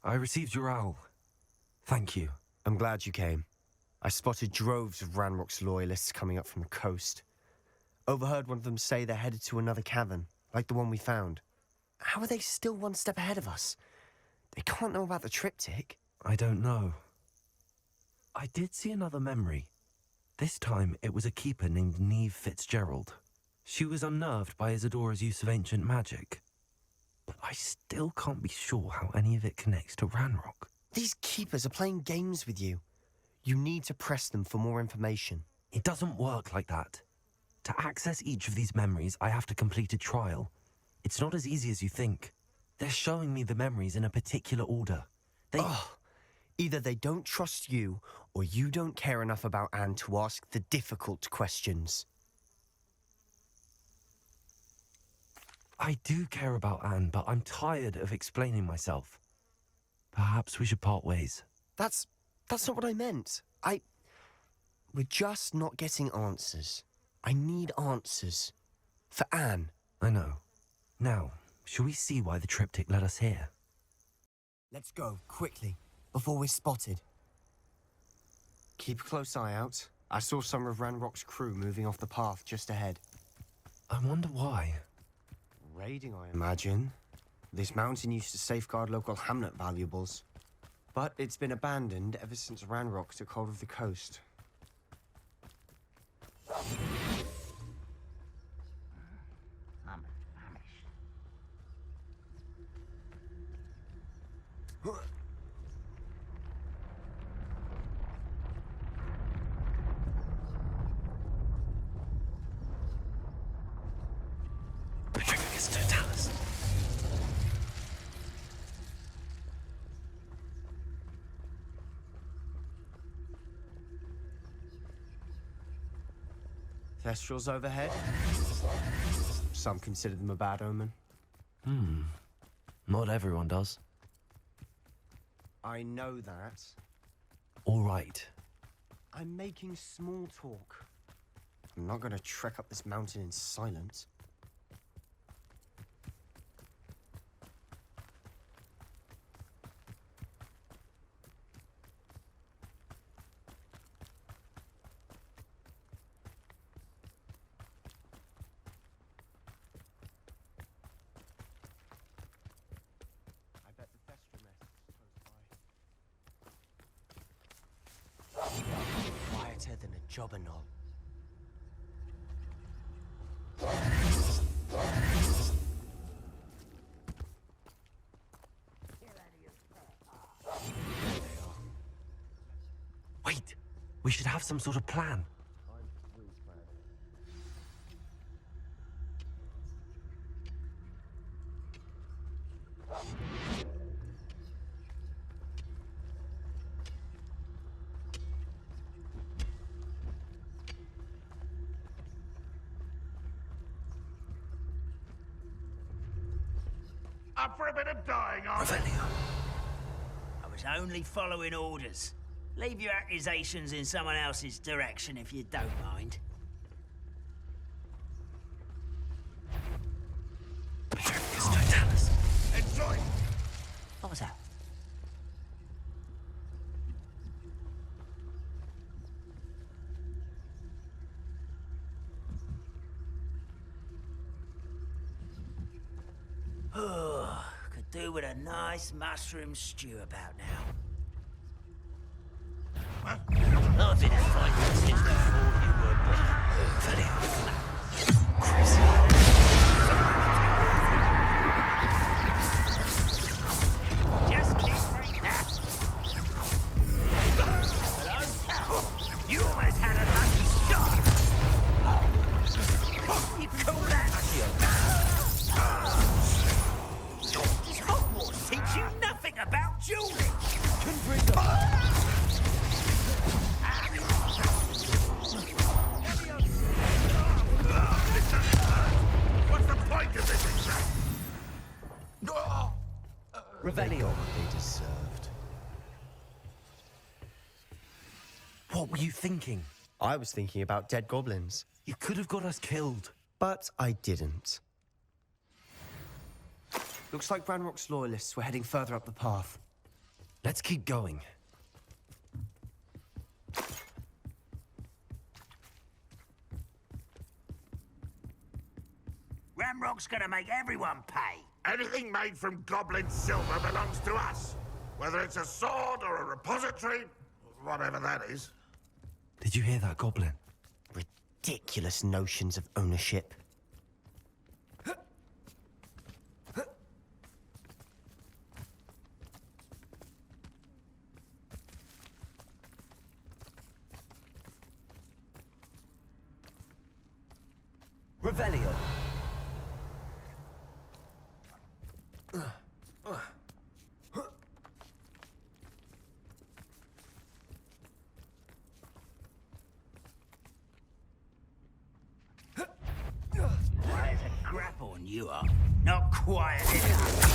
I received your owl. Thank you. I'm glad you came. I spotted droves of Ranrock's loyalists coming up from the coast. Overheard one of them say they're headed to another cavern, like the one we found. How are they still one step ahead of us? They can't know about the triptych. I don't know. I did see another memory. This time, it was a keeper named Neve Fitzgerald. She was unnerved by Isadora's use of ancient magic. But I still can't be sure how any of it connects to Ranrock. These keepers are playing games with you. You need to press them for more information. It doesn't work like that. To access each of these memories, I have to complete a trial. It's not as easy as you think. They're showing me the memories in a particular order. Either they don't trust you, or you don't care enough about Anne to ask the difficult questions. I do care about Anne, but I'm tired of explaining myself. Perhaps we should part ways. That's not what I meant. We're just not getting answers. I need answers. For Anne. I know. Now, shall we see why the triptych led us here? Let's go, quickly, before we're spotted. Keep a close eye out. I saw some of Ranrock's crew moving off the path just ahead. I wonder why. Raiding, I imagine. This mountain used to safeguard local hamlet valuables. But it's been abandoned ever since Ranrock took hold of the coast. Thestrals overhead. Some consider them a bad omen. Not everyone does. I know that. All right. I'm making small talk. I'm not going to trek up this mountain in silence. I bet the Thestra nest is close by. Quieter than a jobberknoll. Wait! We should have some sort of plan. Up for a bit of dying, are we? I was only following orders. Leave your accusations in someone else's direction if you don't mind. Enjoy! What was that? Oh, could do with a nice mushroom stew about now. I've been a fighter since before you were born. Very crazy. Just keep right now. Hello? You almost had a lucky shot. You call that Does Hogwarts teach you nothing about dueling? Can bring What's the point of this exact? Revelio. They deserved. What were you thinking? I was thinking about dead goblins, You could have got us killed. but I didn't. Looks like Ranrock's loyalists were heading further up the path. Let's keep going. Ramrock's gonna make everyone pay. Anything made from goblin silver belongs to us. Whether it's a sword or a repository, whatever that is. Did you hear that, Goblin? Ridiculous notions of ownership. Revelio. There's a grapple on you are. Not quiet enough.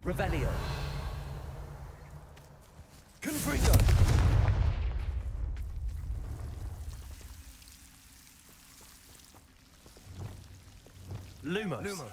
Revelio. Confringo. Lumos. Lumos.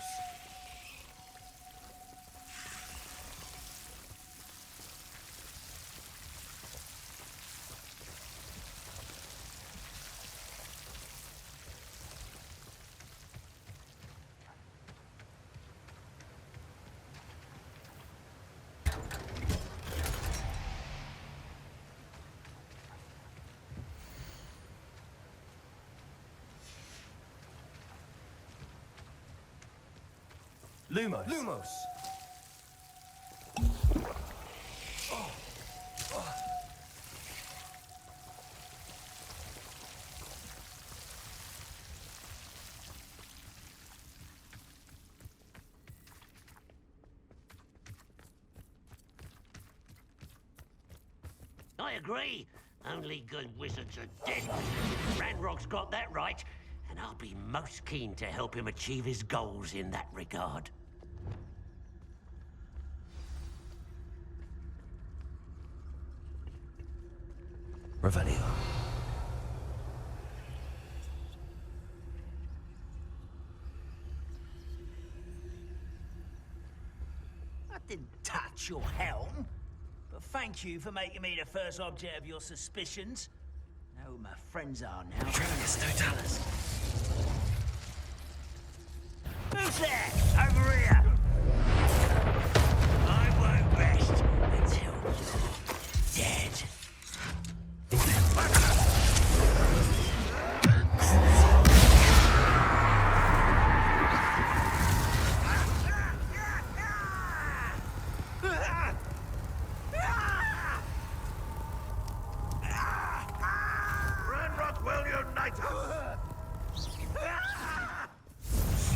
Lumos. Lumos. I agree. Only good wizards are dead. Ranrock's got that right, and I'll be most keen to help him achieve his goals in that regard. Revelio. I didn't touch your helm. But thank you for making me the first object of your suspicions. Know who my friends are now. Totalis. Who's there? Over here! I won't rest until you're dead. Ranrock will unite us!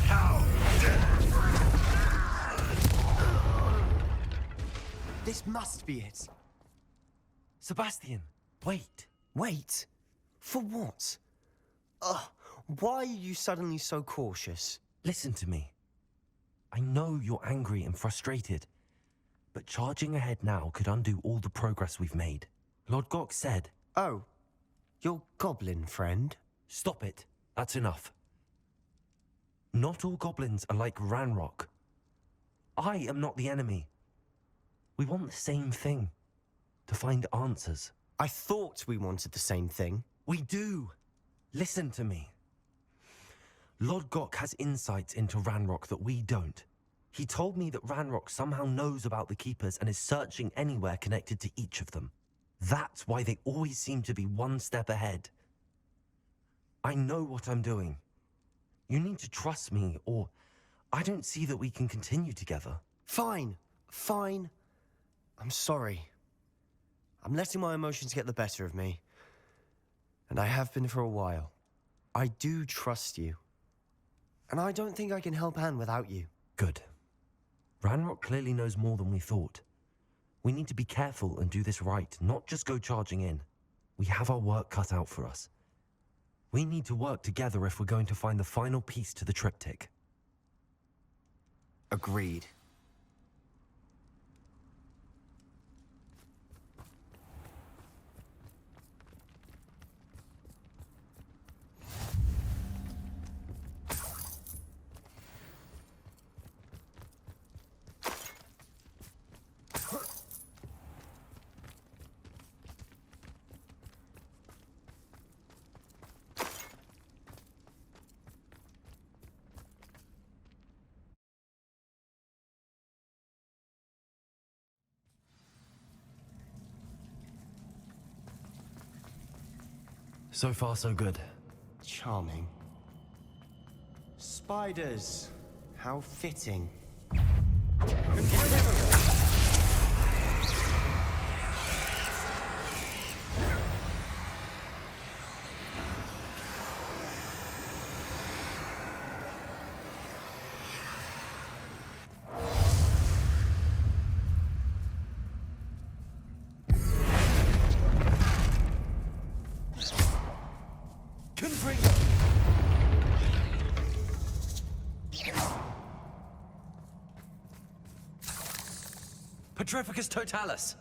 How This must be it. Sebastian, wait. Wait. For what? Why are you suddenly so cautious? Listen to me. I know you're angry and frustrated, but charging ahead now could undo all the progress we've made. Lord Gok said... Oh, your goblin friend? Stop it. That's enough. Not all goblins are like Ranrock. I am not the enemy. We want the same thing. To find answers. I thought we wanted the same thing. We do. Listen to me. Lord Gok has insights into Ranrock that we don't. He told me that Ranrock somehow knows about the Keepers and is searching anywhere connected to each of them. That's why they always seem to be one step ahead. I know what I'm doing. You need to trust me, or I don't see that we can continue together. Fine. I'm sorry. I'm letting my emotions get the better of me. And I have been for a while. I do trust you. And I don't think I can help Anne without you. Good. Ranrock clearly knows more than we thought. We need to be careful and do this right, not just go charging in. We have our work cut out for us. We need to work together if we're going to find the final piece to the triptych. Agreed. So far, so good. Charming. Spiders. How fitting. Petrificus totalis!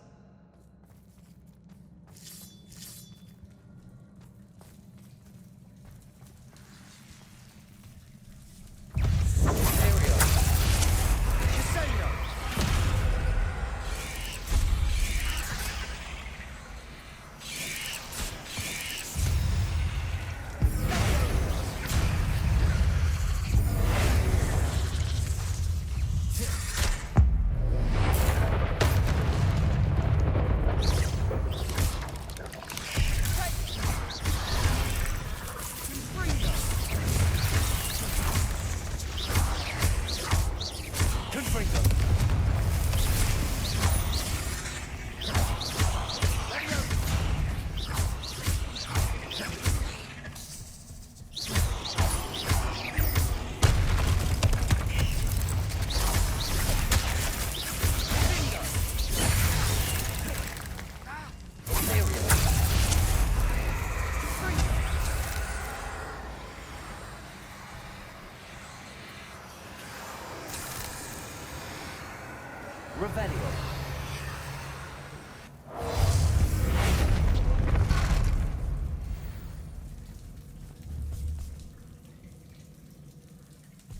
Revelio.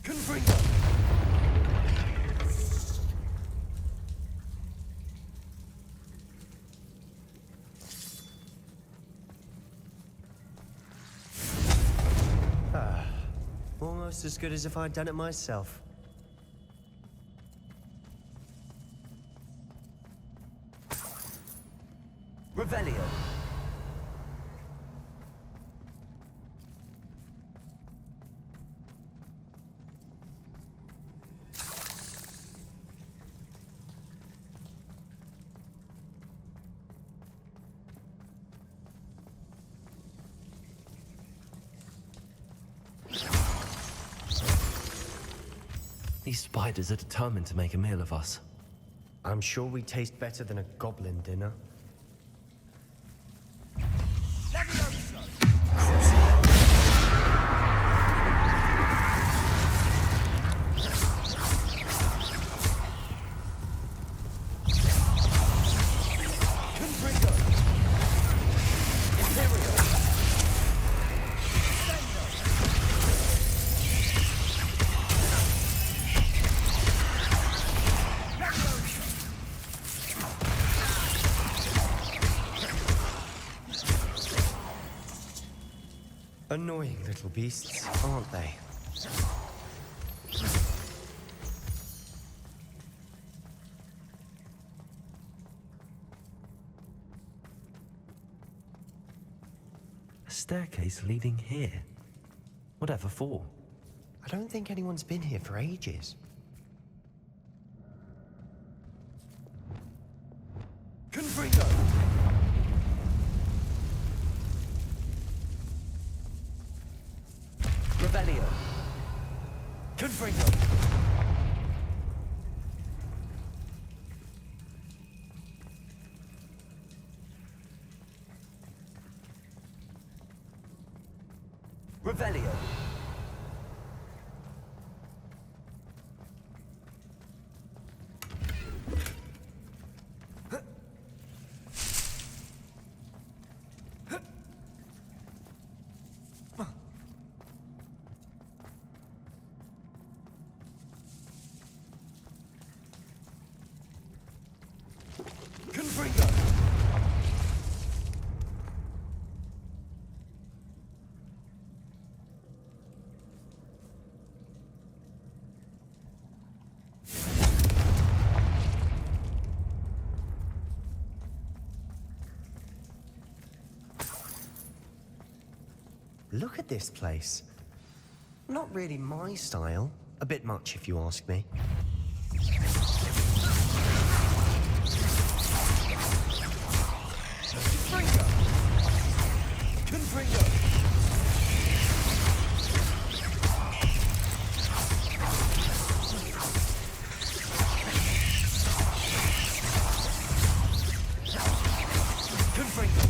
Confringo! Almost as good as if I'd done it myself. Revelio! These spiders are determined to make a meal of us. I'm sure we taste better than a goblin dinner. Annoying little beasts, aren't they? A staircase leading here. Whatever for? I don't think anyone's been here for ages. Confringo! Confringo. Revelio. Confringo. Look at this place. Not really my style. A bit much, if you ask me. Confringo! Confringo! Confringo!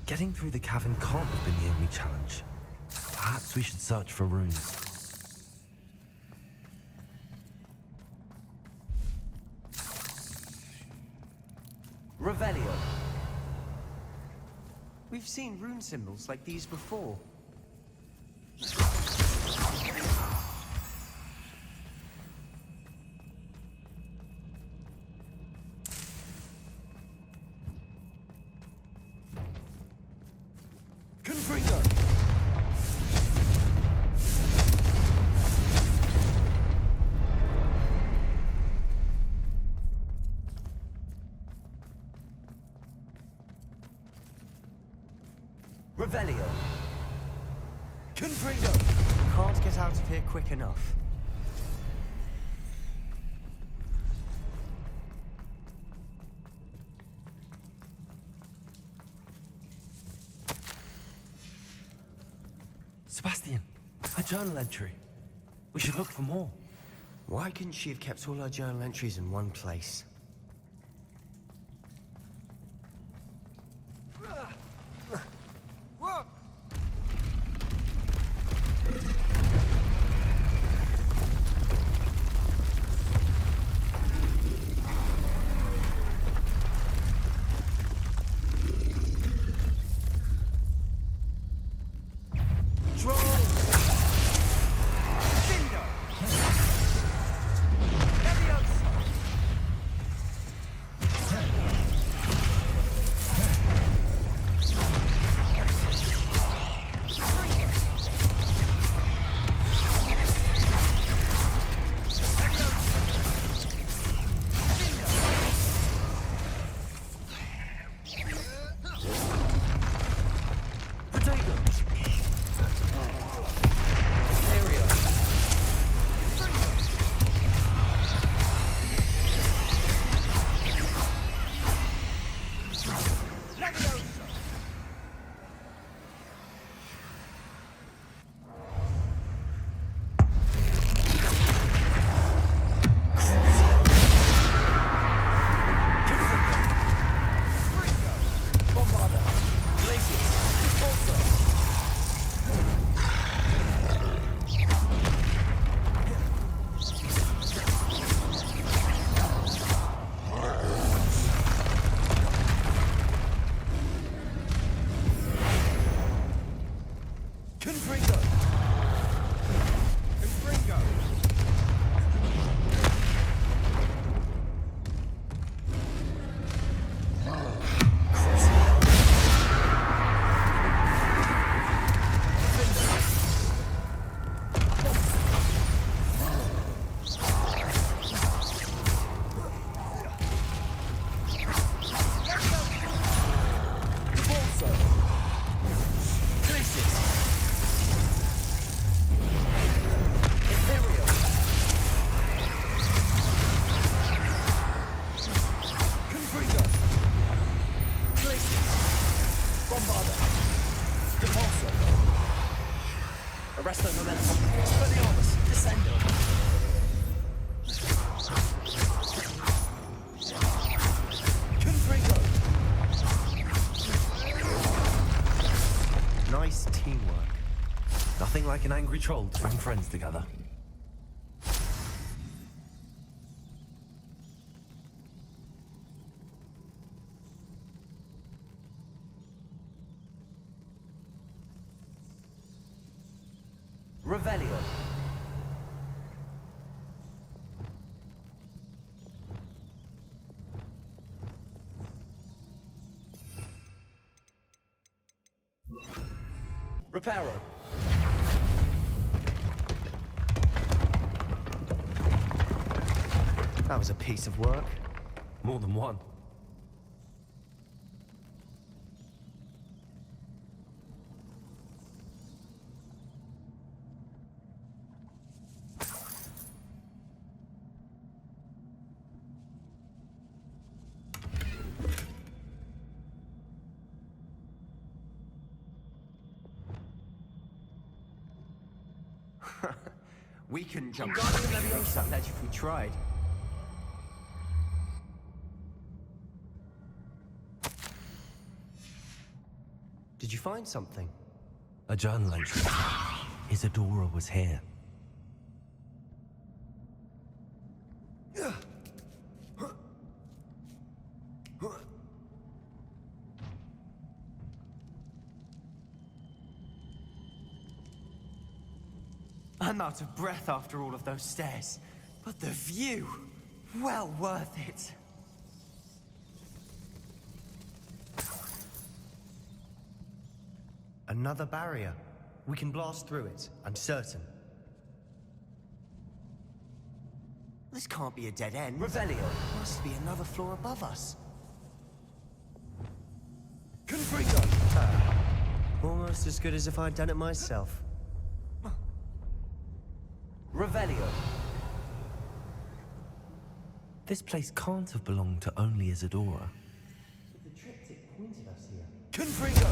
Getting through the cavern can't have been the only challenge. Perhaps we should search for runes. Revelio. We've seen rune symbols like these before. Confringo! Revelio. Confringo! Can't get out of here quick enough. Sebastian, a journal entry. We should look for more. Why couldn't she have kept all her journal entries in one place? Arresto momentum. Expelliarmus. Descendo. Confringo. Nice teamwork. Nothing like an angry troll to bring friends together. Revelio. Reparo. That was a piece of work. More than one. We couldn't jump Leviosa ledge if we tried. Did you find something? A journal entry. Isadora was here. I'm out of breath after all of those stairs. But the view! Well worth it. Another barrier. We can blast through it, I'm certain. This can't be a dead end. Revelio. Must be another floor above us. Confringo. Almost as good as if I'd done it myself. Revelio. This place can't have belonged to only Isadora. The triptych pointed us here. Confringo.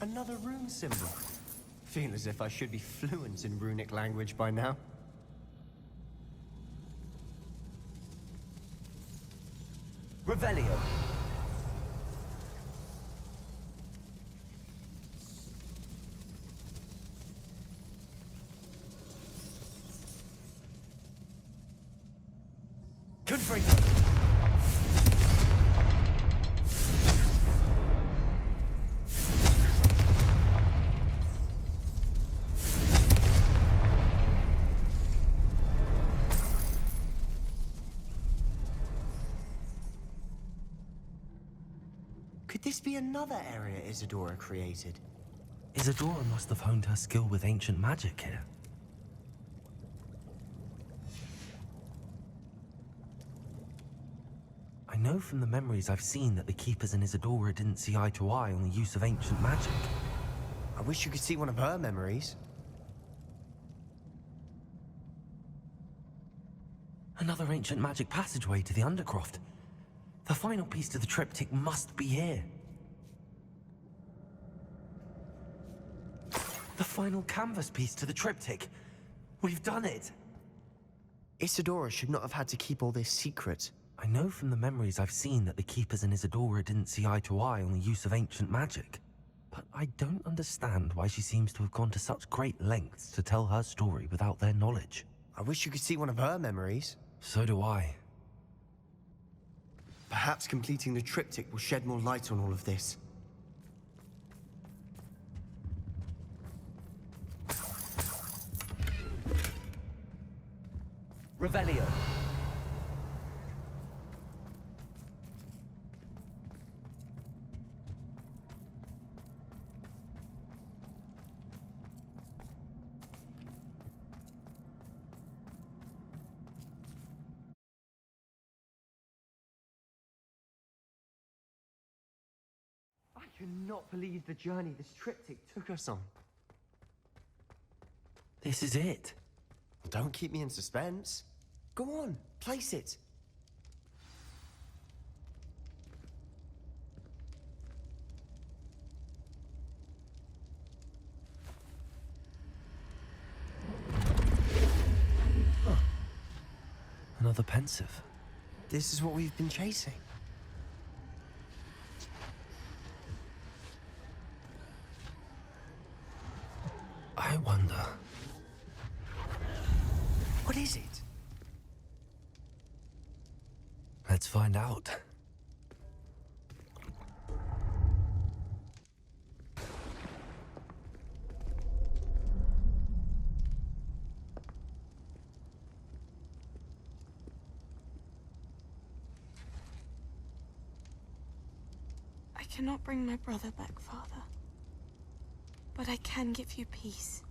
Another rune symbol. Feel as if I should be fluent in runic language by now. Revelio. Confringo. Could this be another area Isadora created? Isadora must have honed her skill with ancient magic here. I know from the memories I've seen that the Keepers and Isadora didn't see eye to eye on the use of ancient magic. I wish you could see one of her memories. Another ancient magic passageway to the Undercroft. The final piece to the triptych must be here. The final canvas piece to the triptych. We've done it! Isadora should not have had to keep all this secret. I know from the memories I've seen that the Keepers and Isadora didn't see eye to eye on the use of ancient magic. But I don't understand why she seems to have gone to such great lengths to tell her story without their knowledge. I wish you could see one of her memories. So do I. Perhaps completing the triptych will shed more light on all of this. Revelio. I cannot believe the journey this triptych took us on. This is it. Don't keep me in suspense. Go on, place it. Another pensive. This is what we've been chasing. I wonder. What is it? Let's find out. I cannot bring my brother back, Father. But I can give you peace.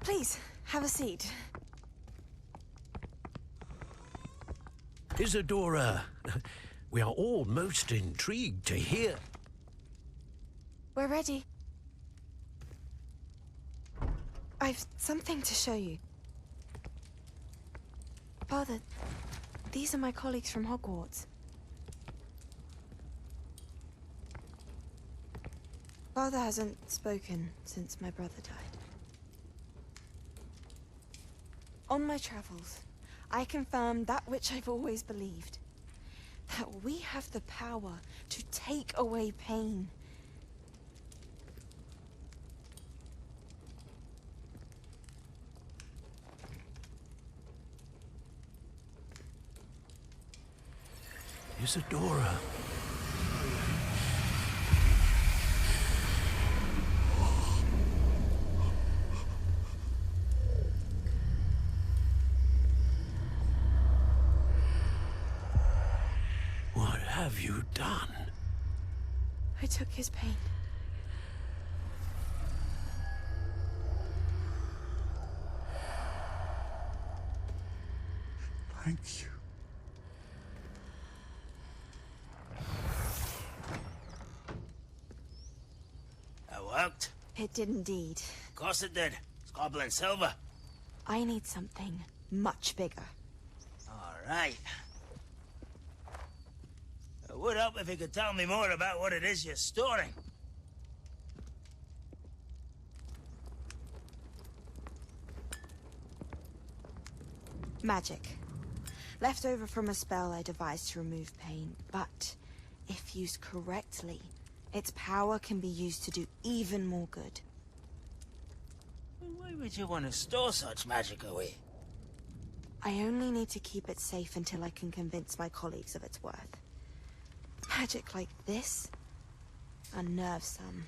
Please, have a seat. Isadora, we are all most intrigued to hear. We're ready. I've something to show you. Father, these are my colleagues from Hogwarts. Father hasn't spoken since my brother died. On my travels, I confirmed that which I've always believed. That we have the power to take away pain. Isadora. What have you done? I took his pain. Thank you. That worked. It did indeed. Of course it did. It's goblin silver. I need something much bigger. All right. It would help if you could tell me more about what it is you're storing. Magic. Left over from a spell I devised to remove pain, but if used correctly, its power can be used to do even more good. Why would you want to store such magic away? I only need to keep it safe until I can convince my colleagues of its worth. Magic like this unnerves some.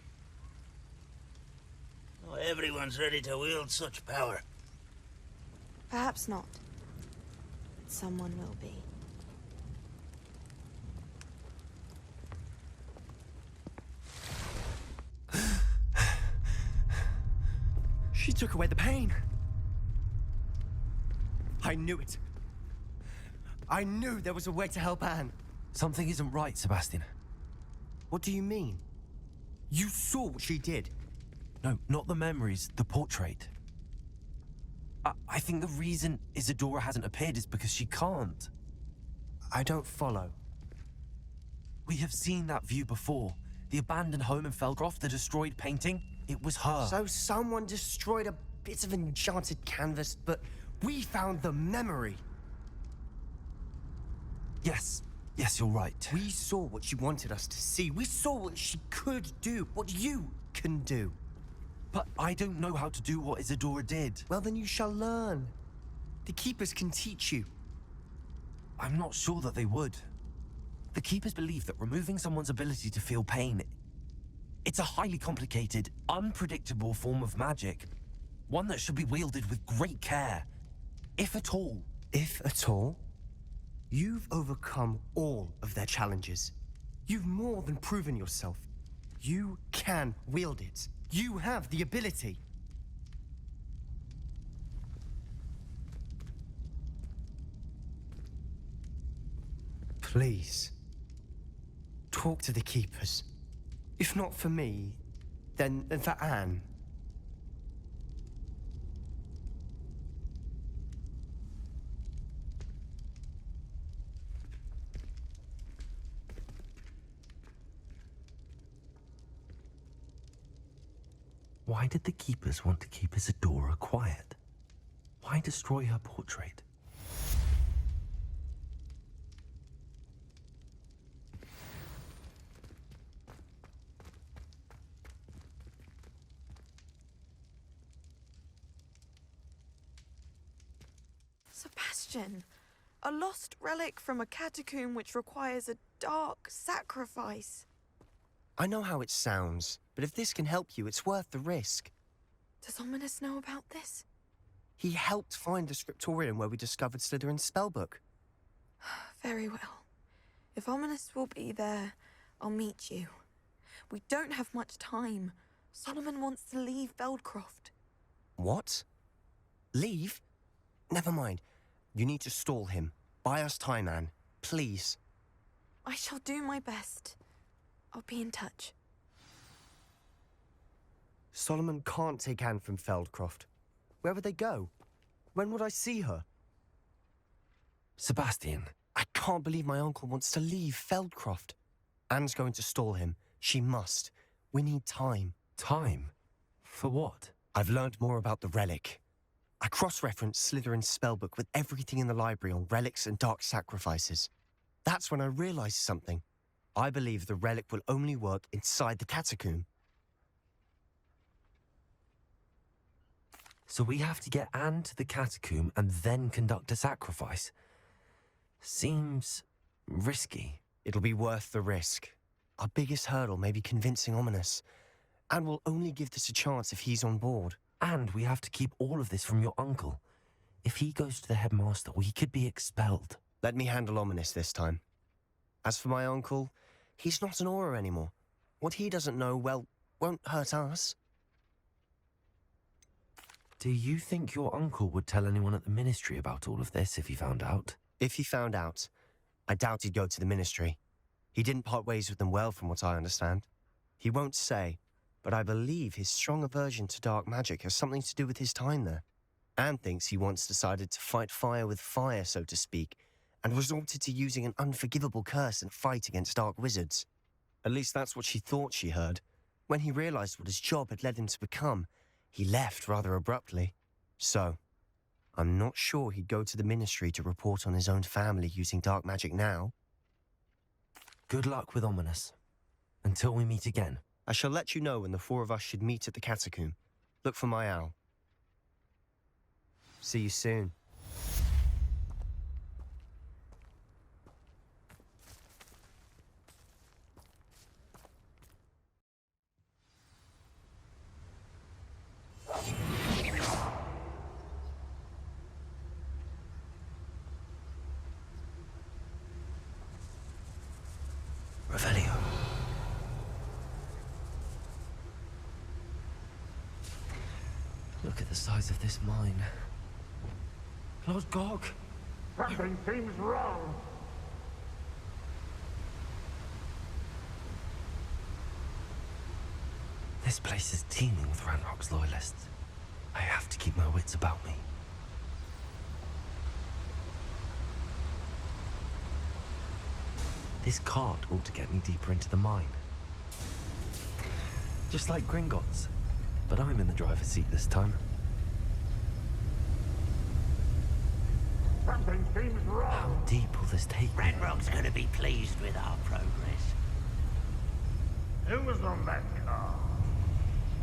Not everyone's ready to wield such power. Perhaps not. But someone will be. She took away the pain. I knew it. I knew there was a way to help Anne. Something isn't right, Sebastian. What do you mean? You saw what she did. No, not the memories, the portrait. I think the reason Isadora hasn't appeared is because she can't. I don't follow. We have seen that view before. The abandoned home in Felgroth, the destroyed painting, it was her. So someone destroyed a bit of enchanted canvas, but we found the memory. Yes, you're right. We saw what she wanted us to see. We saw what she could do, what you can do. But I don't know how to do what Isadora did. Well, then you shall learn. The Keepers can teach you. I'm not sure that they would. The Keepers believe that removing someone's ability to feel pain, it's a highly complicated, unpredictable form of magic. One that should be wielded with great care, if at all. If at all? You've overcome all of their challenges. You've more than proven yourself. You can wield it. You have the ability. Please, talk to the Keepers. If not for me, then for Anne. Why did the Keepers want to keep Isadora quiet? Why destroy her portrait? Sebastian, a lost relic from a catacomb which requires a dark sacrifice. I know how it sounds, but if this can help you, it's worth the risk. Does Ominous know about this? He helped find the scriptorium where we discovered Slytherin's spellbook. Very well. If Ominous will be there, I'll meet you. We don't have much time. Solomon wants to leave Feldcroft. What? Leave? Never mind. You need to stall him. Buy us time, Anne. Please. I shall do my best. I'll be in touch. Solomon can't take Anne from Feldcroft. Where would they go? When would I see her? Sebastian. I can't believe my uncle wants to leave Feldcroft. Anne's going to stall him. She must. We need time. Time? For what? I've learned more about the relic. I cross-referenced Slytherin's spellbook with everything in the library on relics and dark sacrifices. That's when I realized something. I believe the relic will only work inside the catacomb. So we have to get Anne to the catacomb and then conduct a sacrifice. Seems risky. It'll be worth the risk. Our biggest hurdle may be convincing Ominous. And we'll only give this a chance if he's on board. And we have to keep all of this from your uncle. If he goes to the headmaster, we could be expelled. Let me handle Ominous this time. As for my uncle, he's not an Auror anymore. What he doesn't know, well, won't hurt us. Do you think your uncle would tell anyone at the ministry about all of this if he found out? If he found out, I doubt he'd go to the ministry. He didn't part ways with them well, from what I understand. He won't say, but I believe his strong aversion to dark magic has something to do with his time there. Anne thinks he once decided to fight fire with fire, so to speak, and resorted to using an unforgivable curse in a fight against dark wizards. At least that's what she thought she heard. When he realized what his job had led him to become, he left rather abruptly. So, I'm not sure he'd go to the ministry to report on his own family using dark magic now. Good luck with Ominous. Until we meet again. I shall let you know when the four of us should meet at the catacomb. Look for my owl. See you soon. Revelio. Look at the size of this mine. Lord Gog! Something seems wrong. This place is teeming with Ranrock's loyalists. I have to keep my wits about me. This cart ought to get me deeper into the mine. Just like Gringotts. But I'm in the driver's seat this time. Something seems How wrong. deep will this take me? Ranrock's gonna be pleased with our progress. Who was on that car?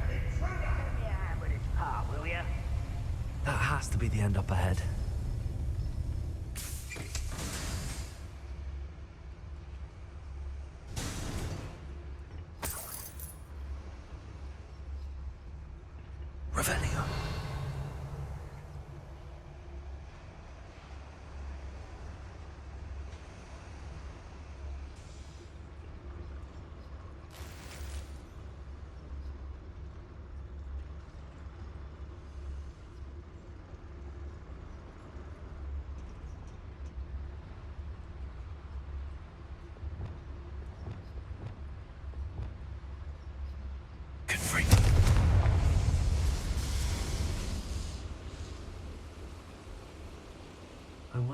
Yeah, with its part, will ya? That has to be the end up ahead.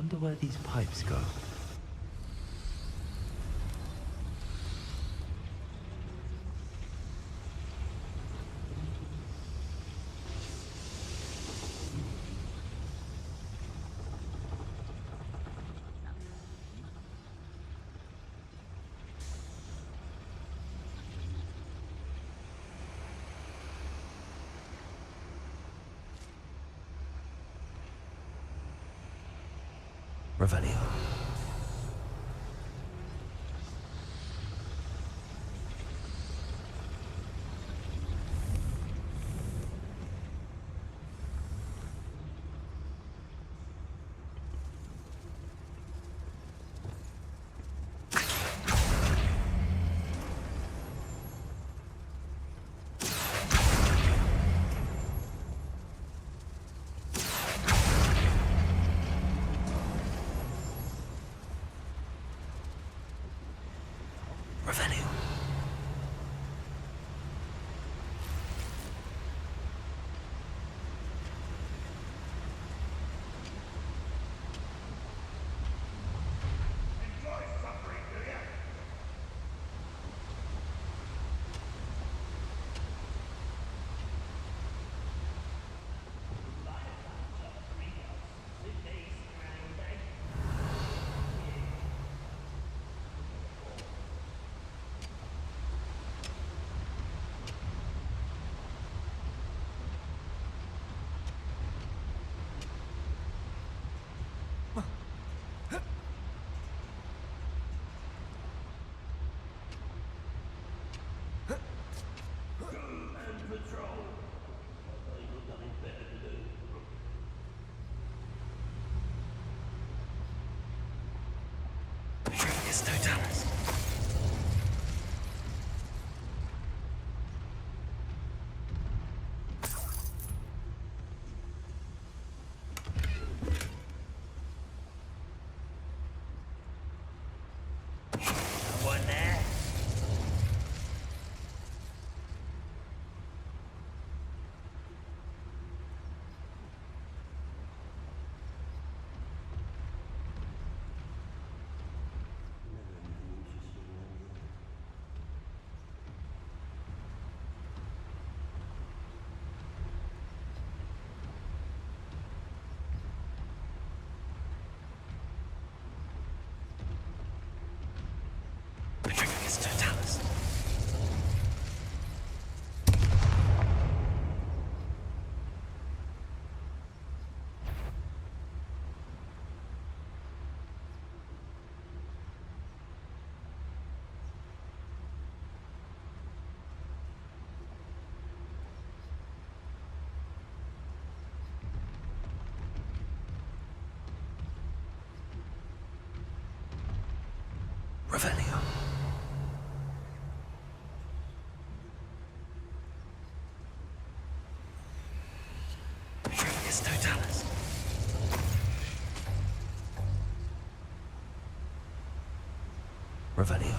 wonder where these pipes go. Revelio. Revelio. It's Totalis. One there. It's Totalis. Revelio. It's Totalis. Revelio.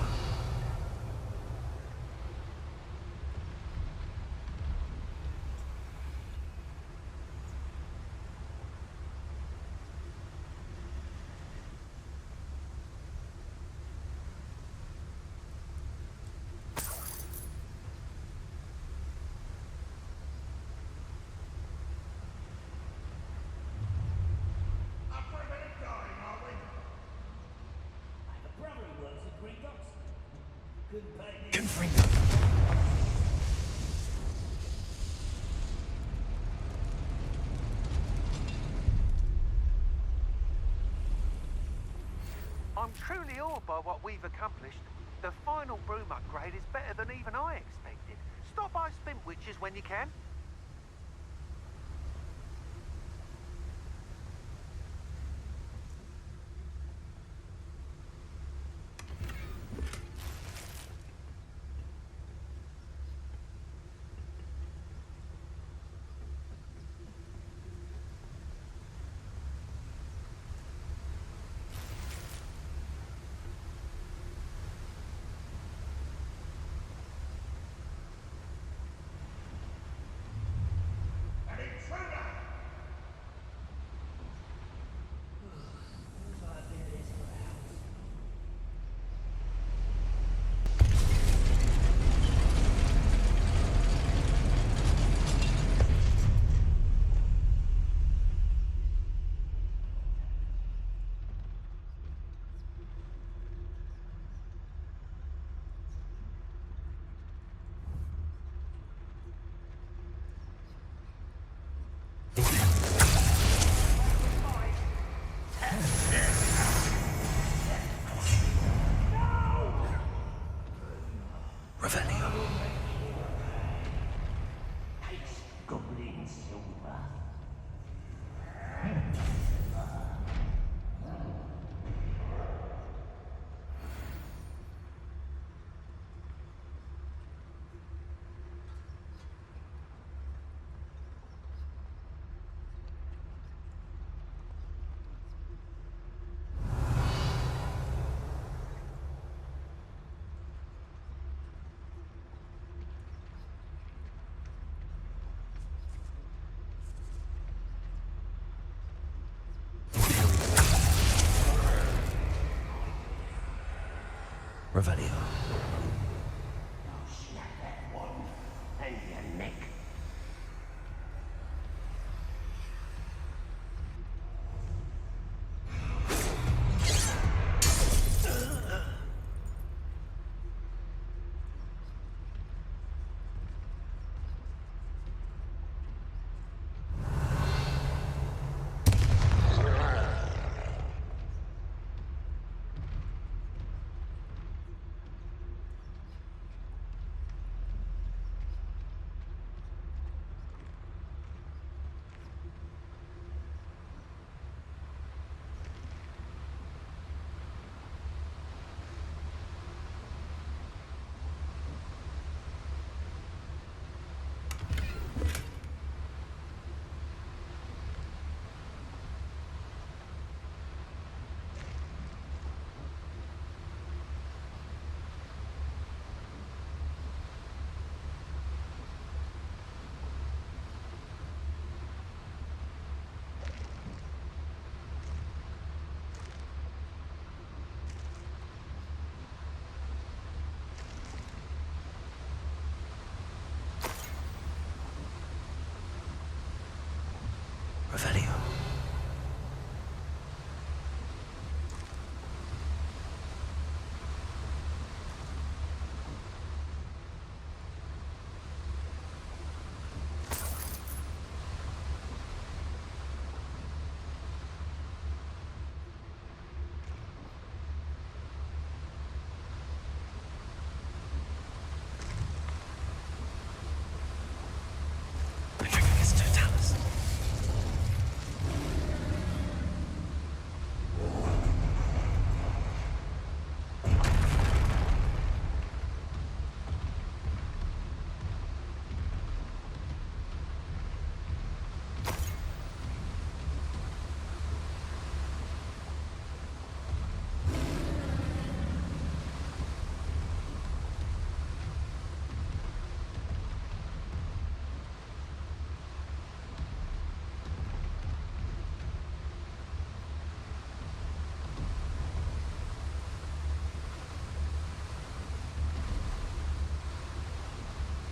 My brother who works at Green Docks. Couldn't pay me. Confringo. I'm truly awed by what we've accomplished. The final broom upgrade is better than even I expected. Stop by Spintwitches when you can. Revelio. And your neck. Revelio. Patricius Totalis.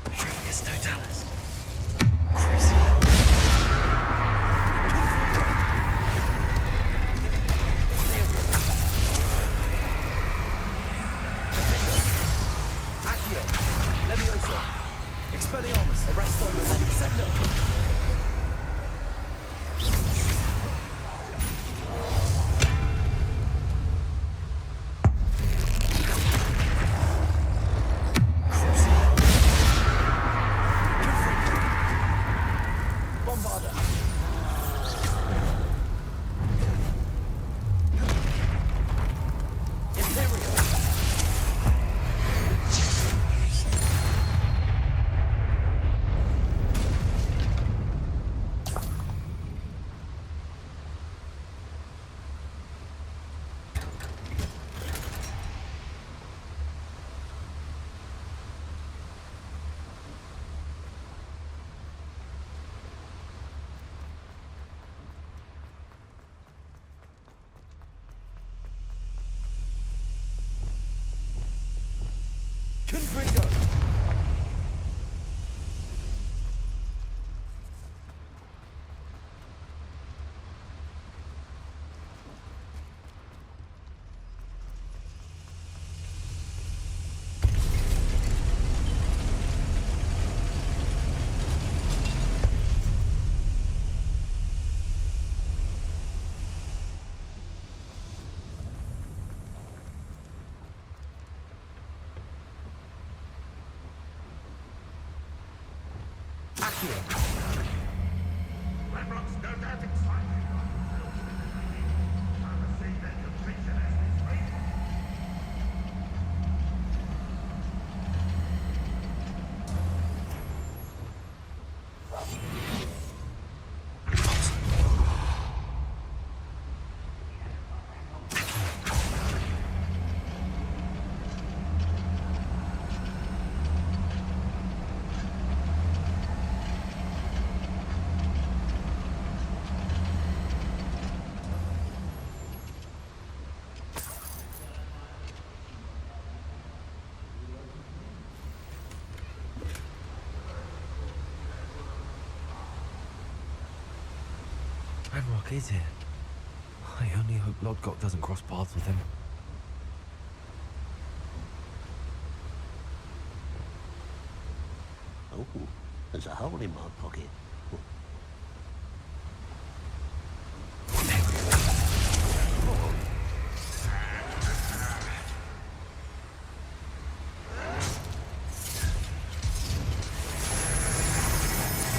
Patricius Totalis. Crucio. Accio, Levioso, Expelliarmus, Arresto, Incendio. Bombarda. Imperial. Confringo. Accio. Ranrock's no doubt excited. Time to see their completion as we speak. Ranrock is here. I only hope Lodgok doesn't cross paths with him. Oh, there's a hole in my pocket.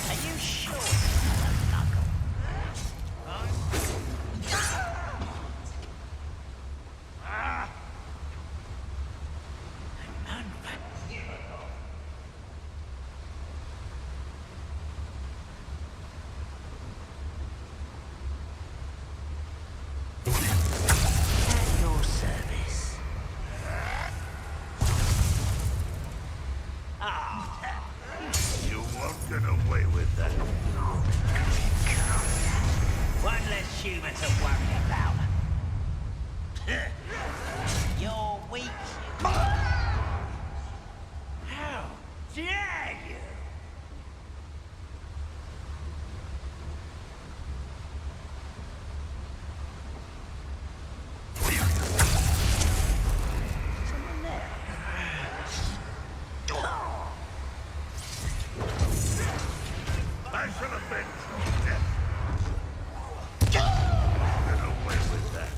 Are you sure, Knuckle? At your service. You won't get away with that. One less human to worry about. You're weak. How dare you? Someone there? I should have been dead. Get away with that.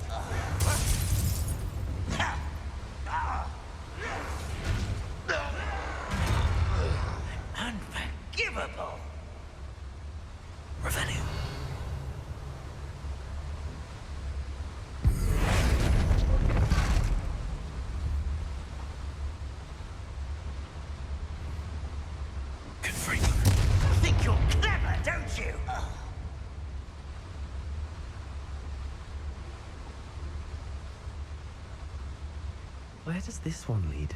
Unforgivable. Revenue. Confringo. Think you're clever, don't you? Where does this one lead?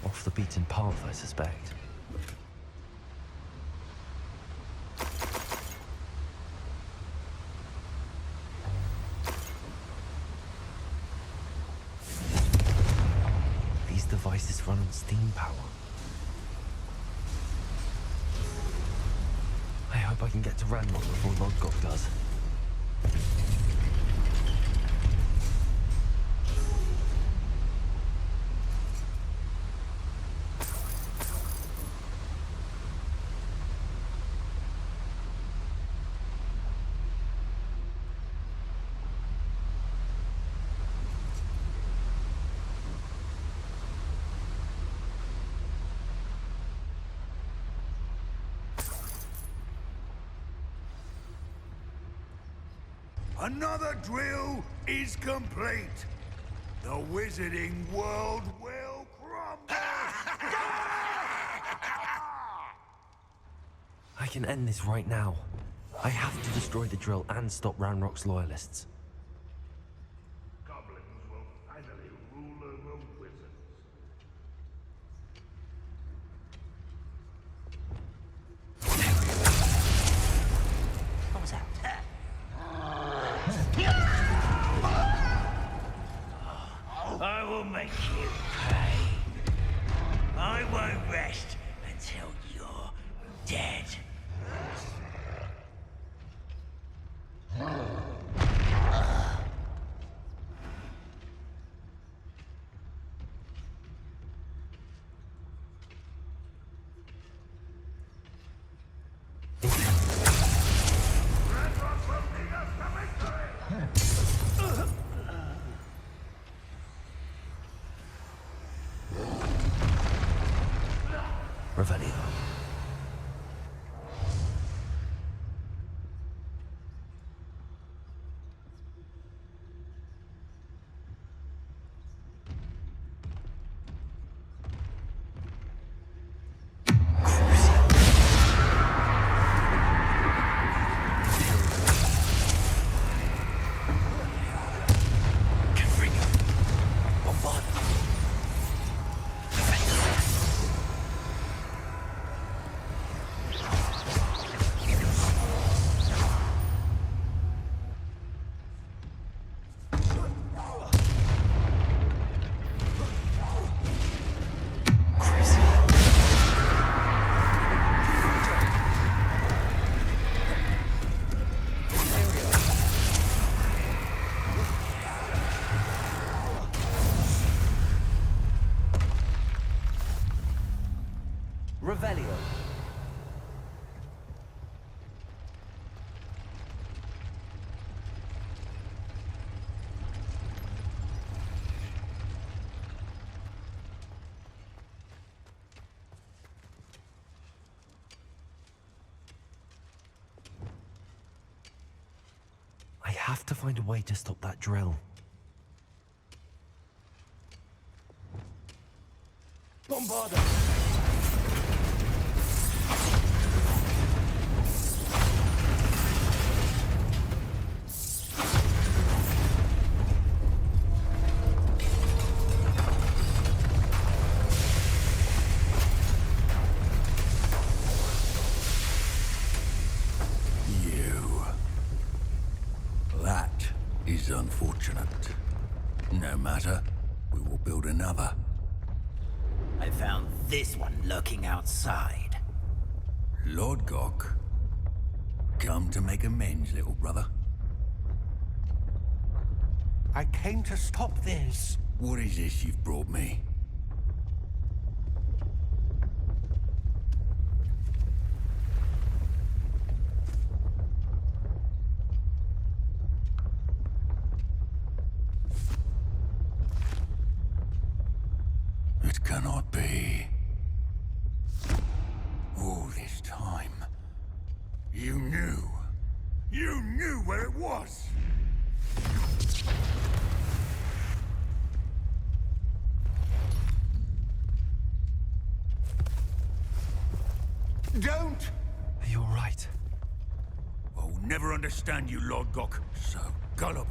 Off the beaten path, I suspect. These devices run on steam power. I hope I can get to Ranrock before Lodgok does. Another drill is complete. The wizarding world will crumble. I can end this right now. I have to destroy the drill and stop Ranrock's loyalists. Goblins will finally rule over wizards. What was that? I will make you pay. I won't rest until you're dead. Revelio. have to find a way to stop that drill. Bombarda! That is unfortunate. No matter, we will build another. I found this one lurking outside. Lord Gok, come to make amends, little brother. I came to stop this. What is this you've brought me? It cannot be. All this time, you knew. You knew where it was! Don't! You're right. I'll never understand you, Lord Gok. So gullible.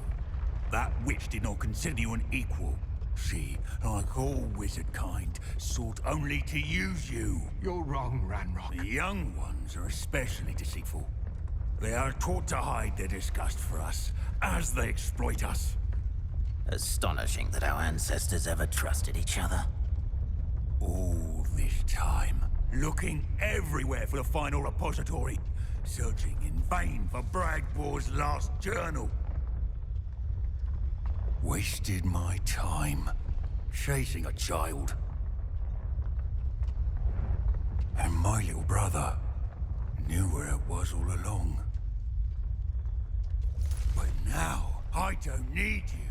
That witch did not consider you an equal. She, like all wizard kind, sought only to use you. You're wrong, Ranrock. The young ones are especially deceitful. They are taught to hide their disgust for us, as they exploit us. Astonishing that our ancestors ever trusted each other. All this time, looking everywhere for the final repository, searching in vain for Bragbor's last journal. Wasted my time, chasing a child. And my little brother knew where it was all along. But now, I don't need you.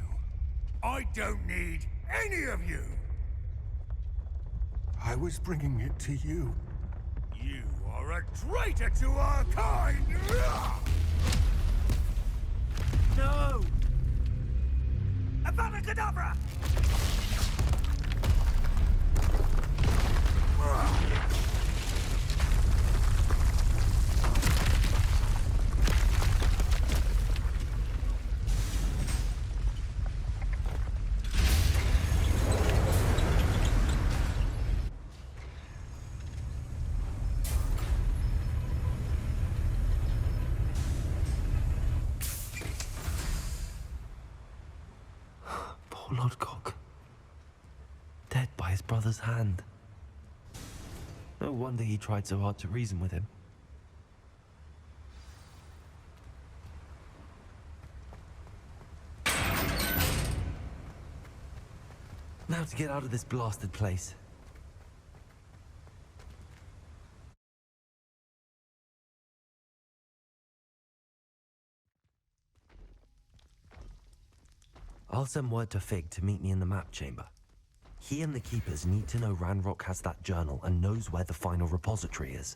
I don't need any of you. I was bringing it to you. You are a traitor to our kind! No! Avada Kedavra! Poor Lord Gok. Dead by his brother's hand. No wonder he tried so hard to reason with him. Now to get out of this blasted place. I'll send word to Fig to meet me in the map chamber. He and the Keepers need to know Ranrock has that journal and knows where the final repository is.